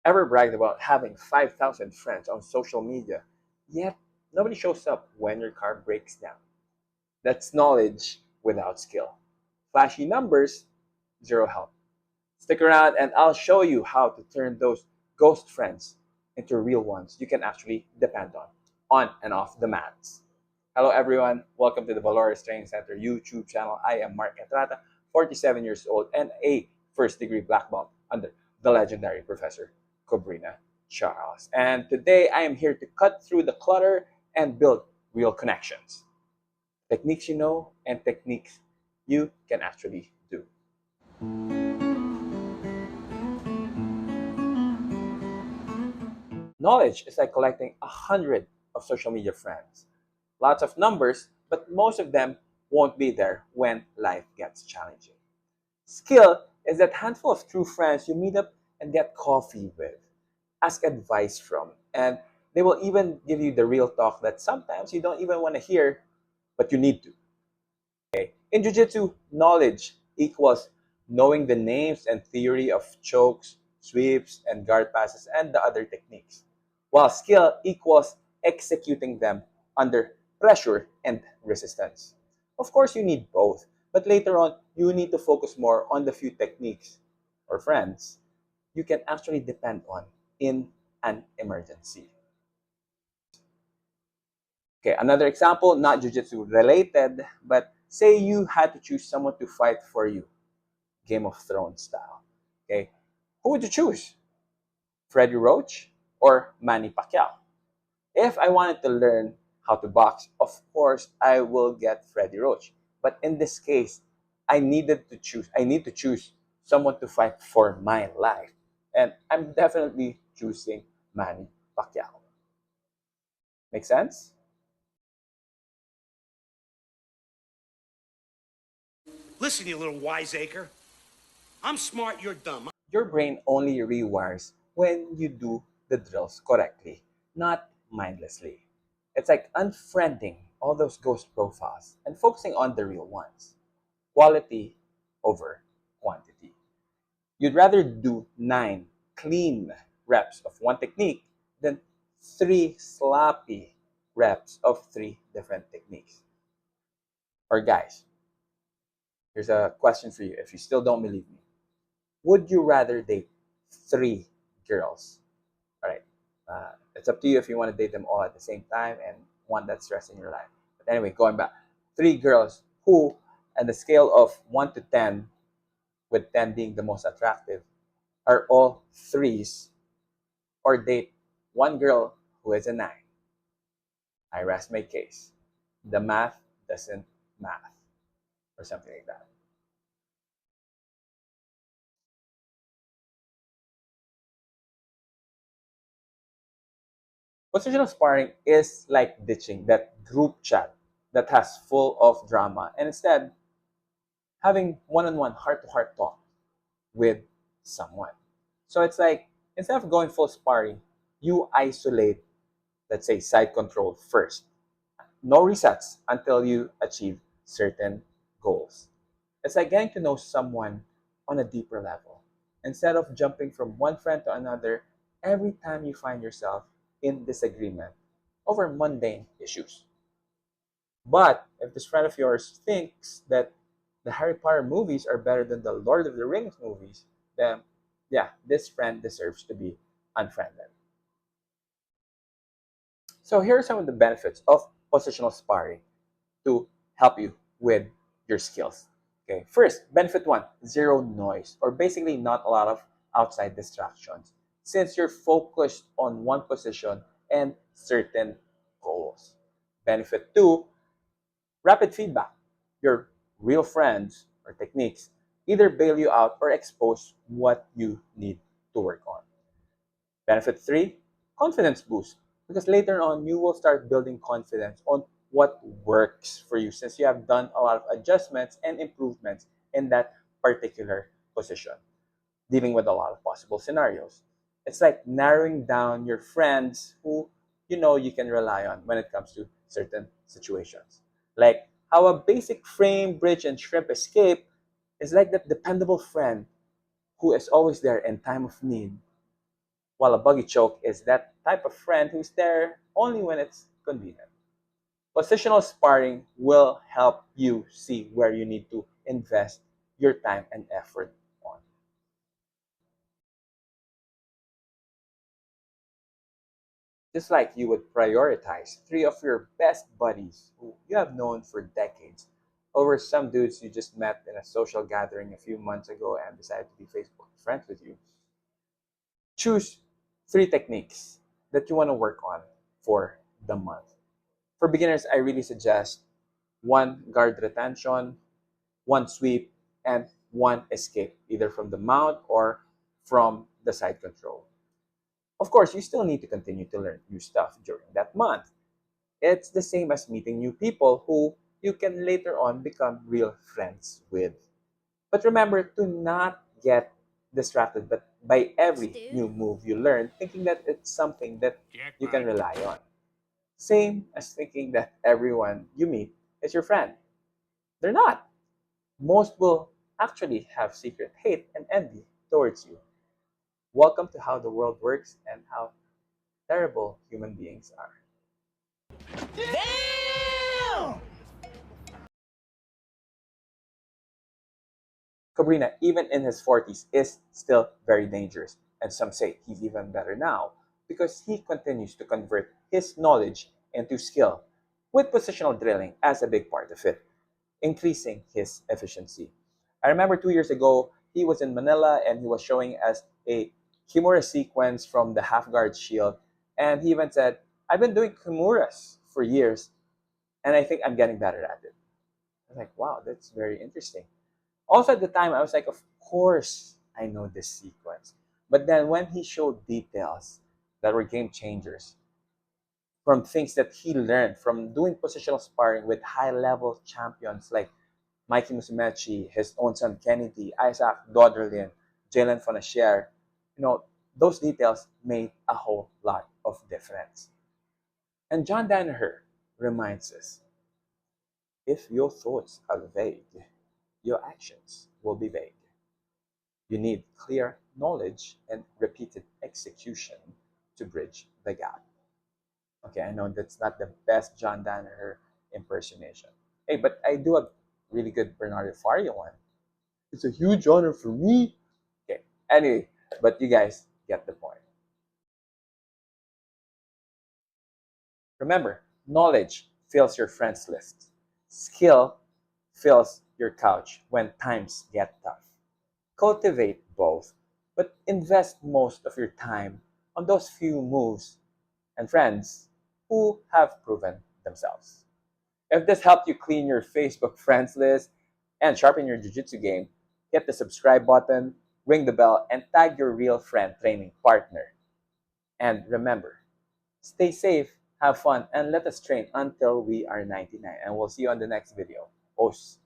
Ever bragged about having 5,000 friends on social media, yet nobody shows up when your car breaks down? That's knowledge without skill. Flashy numbers, zero help. Stick around and I'll show you how to turn those ghost friends into real ones you can actually depend on and off the mats. Hello everyone, welcome to the Valores Training Center YouTube channel. I am Mark Entrata, 47 years old and a first degree black belt under the legendary Professor Cobrinha Charles. And today I am here to cut through the clutter and build real connections. Techniques you know and techniques you can actually do. Knowledge is like collecting 100 of social media friends. Lots of numbers, but most of them won't be there when life gets challenging. Skill is that handful of true friends you meet up and get coffee with, ask advice from, and they will even give you the real talk that sometimes you don't even want to hear, but you need to. Okay? In Jiu-Jitsu, knowledge equals knowing the names and theory of chokes, sweeps, and guard passes, and the other techniques, while skill equals executing them under pressure and resistance. Of course, you need both, but later on, you need to focus more on the few techniques or friends you can actually depend on in an emergency. Okay, another example, not Jiu-Jitsu related, but say you had to choose someone to fight for you, Game of Thrones style. Okay, who would you choose? Freddie Roach or Manny Pacquiao? If I wanted to learn how to box, of course, I will get Freddie Roach. But in this case, I need to choose someone to fight for my life. And I'm definitely choosing Manny Pacquiao. Make sense? Listen, you little wiseacre. I'm smart, you're dumb. Your brain only rewires when you do the drills correctly, not mindlessly. It's like unfriending all those ghost profiles and focusing on the real ones. Quality over quantity. You'd rather do 9 clean reps of one technique than 3 sloppy reps of 3 different techniques. Or guys, here's a question for you if you still don't believe me. Would you rather date 3 girls? All right. It's up to you if you want to date them all at the same time and want that stress in your life. But anyway, going back, 3 girls who, on the scale of 1 to 10, with 10 being the most attractive, are all threes, or date one girl who is a 9. I rest my case. The math doesn't math, or something like that. Positional sparring is like ditching that group chat that has full of drama and instead having one-on-one heart-to-heart talk with someone. So it's like instead of going full sparring, you isolate, let's say, side control first. No resets until you achieve certain goals. It's like getting to know someone on a deeper level. Instead of jumping from one friend to another every time you find yourself in disagreement over mundane issues. But if this friend of yours thinks that the Harry Potter movies are better than the Lord of the Rings movies, then yeah, this friend deserves to be unfriended. So here are some of the benefits of positional sparring to help you with your skills. Okay, first, benefit one, zero noise, or basically not a lot of outside distractions, since you're focused on one position and certain goals. Benefit two, rapid feedback. Your real friends or techniques either bail you out or expose what you need to work on. Benefit three, confidence boost. Because later on, you will start building confidence on what works for you since you have done a lot of adjustments and improvements in that particular position, dealing with a lot of possible scenarios. It's like narrowing down your friends who you know you can rely on when it comes to certain situations. Like how a basic frame, bridge, and shrimp escape is like that dependable friend who is always there in time of need while a buggy choke is that type of friend who's there only when it's convenient. Positional sparring will help you see where you need to invest your time and effort on. Just like you would prioritize three of your best buddies who you have known for decades over some dudes you just met in a social gathering a few months ago and decided to be Facebook friends with you. Choose three techniques that you want to work on for the month. For beginners, I really suggest one guard retention, one sweep, and one escape, either from the mount or from the side control. Of course, you still need to continue to learn new stuff during that month. It's the same as meeting new people who you can later on become real friends with. But remember to not get distracted by every new move you learn, thinking that it's something that you can Jackpot. rely on. Same as thinking that everyone you meet is your friend. They're not. Most will actually have secret hate and envy towards you. Welcome to how the world works and how terrible human beings are. Damn! Cabrina, even in his 40s, is still very dangerous, and some say he's even better now because he continues to convert his knowledge into skill, with positional drilling as a big part of it, increasing his efficiency. I remember 2 years ago, he was in Manila and he was showing us a Kimura sequence from the half guard shield, and he even said, I've been doing Kimuras for years, and I think I'm getting better at it. I was like, wow, that's very interesting. Also at the time, I was like, of course I know this sequence. But then when he showed details that were game changers from things that he learned from doing positional sparring with high level champions like Mikey Musumeci, his own son Kennedy, Isaac Doderlin, Jalen Fonasher, those details made a whole lot of difference. And John Danaher reminds us, if your thoughts are vague, your actions will be vague. You need clear knowledge and repeated execution to bridge the gap. Okay, I know that's not the best John Danaher impersonation. Hey, but I do a really good Bernardo Faria one. It's a huge honor for me. Okay, anyway, but you guys get the point. Remember, knowledge fills your friends list. Skill fills your couch when times get tough. Cultivate both, but invest most of your time on those few moves and friends who have proven themselves. If this helped you clean your Facebook friends list and sharpen your jiu-jitsu game, hit the subscribe button, ring the bell, and tag your real friend training partner. And remember, stay safe, have fun, and let us train until we are 99. And we'll see you on the next video. Os.